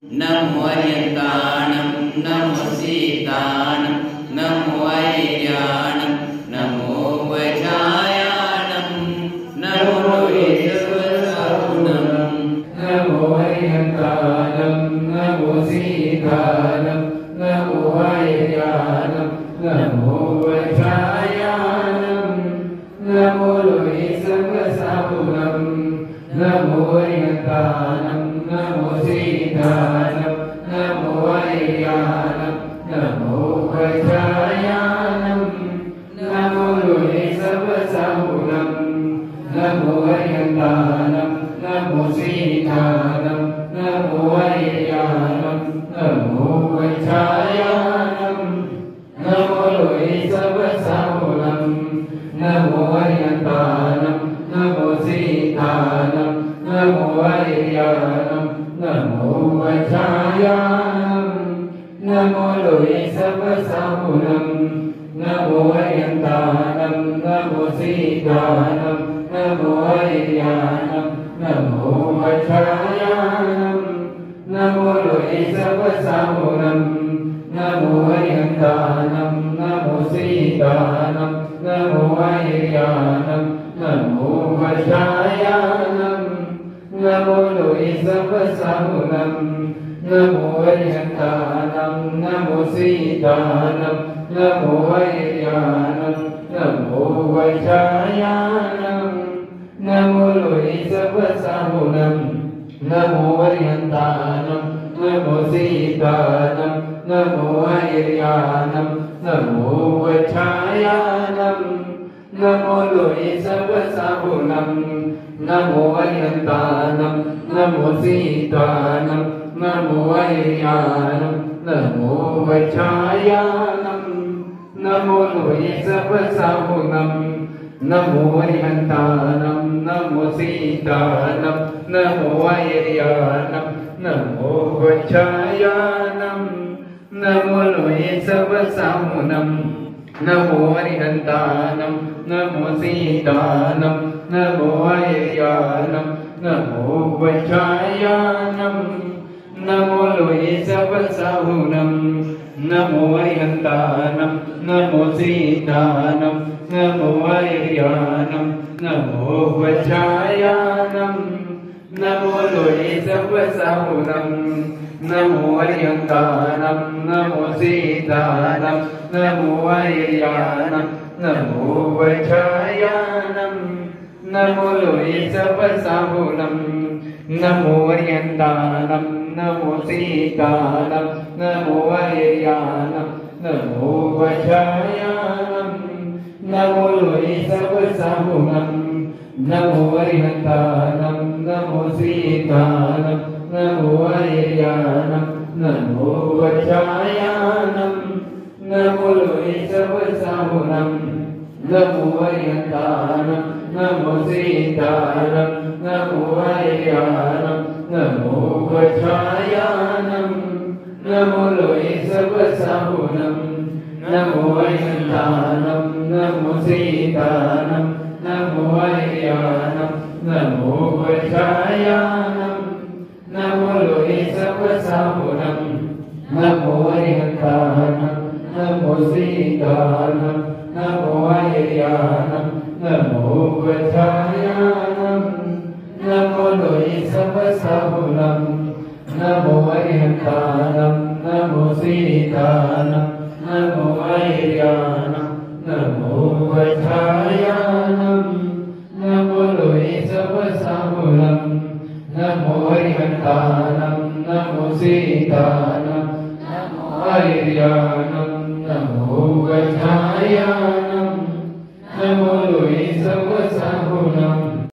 नमो अर्यन्ताणं नमो सीताणं नमो ऐर्याणं नमो वज्रायाणं नमो ईश्वरसगुणं नमो अर्यन्ताणं नमो सीताणं नमो ऐर्याणं नमो वज्रायाणं नमो ईश्वरसगुणं नमो अर्यन्ताणं नमो सीताणं नमो ऐर्याणं नमो वज्रायाणं नमो ईश्वरसगुणं नमो अर्यन्ताणं नमो सीताणं नमो ऐर्याणं नमो वज्रायाणं नमो ईश्वरसगुणं नमो अर्यन्ताणं नमो सीताणं नमो ऐर्याणं नमो वज्रायाणं नमो ईश्वरसगुणं नमो अर्यन्ताणं नमो सीताणं नमो ऐर्याणं नमो वज्रायाणं नमो ईश्वरसगुणं नमो अर्यन्ताणं नमो सीताणं नमो ऐर्याणं नमो वज्रायाणं नमो ईश्वरसगुणं नमो अर्यन्ताणं नमो सीताणं नमो ऐर्याणं नमो वज्रायाणं नमो ईश्वरसगुणं नमो अर्यन्ताणं नमो सीताणं नमो ऐर्याणं नमो वज्रायाणं नमो ईश्वरसगुणं नमो अर्यन्ताणं नमो सीताणं नमो ऐर्याणं नमो वज्रायाणं नमो ईश्वरसगुणं नमो अर्यन्ताणं नमो सीताणं नमो ऐर्याणं नमो वज्रायाणं नमो ईश्वरसगुणं नमो अर्यन्ताणं नमो सीताणं नमो ऐर्याणं नमो वज्रायाणं नमो ईश्वरसगुणं नमो अर्यन्ताणं नमो सीताणं नमो ऐर्याणं नमो वज्रायाणं नमो ईश्वरसगुणं नमो अर्यन्ताणं नमो सीताणं नमो ऐर्याणं नमो वज्रायाणं नमो ईश्वरसगुणं नमो अर्यन्ताणं नमो सीताणं नमो ऐर्याणं नमो वज्रायाणं नमो ईश्वरसगुणं नमो अर्यन्ताणं नमो सीताणं नमो ऐर्याणं नमो वज्रायाणं नमो ईश्वरसगुणं नमो अर्यन्ताणं नमो सीताणं नमो ऐर्याणं नमो वज्रायाणं नमो ईश्वरसगुणं नमो अर्यन्ताणं नमो सीताणं नमो ऐर्याणं नमो वज्रायाणं नमो ईश्वरसगुणं नमो अर्यन्ताणं नमो सीताणं नमो ऐर्याणं नमो वज्रायाणं नमो ईश्वरसगुणं नमो अर्यन्ताणं नमो सीताणं नमो ऐर्याणं नमो वज्रायाणं नमो ईश्वरसगुणं नमो अर्यन्ताणं नमो सीताणं नमो ऐर्याणं नमो वज्रायाणं नमो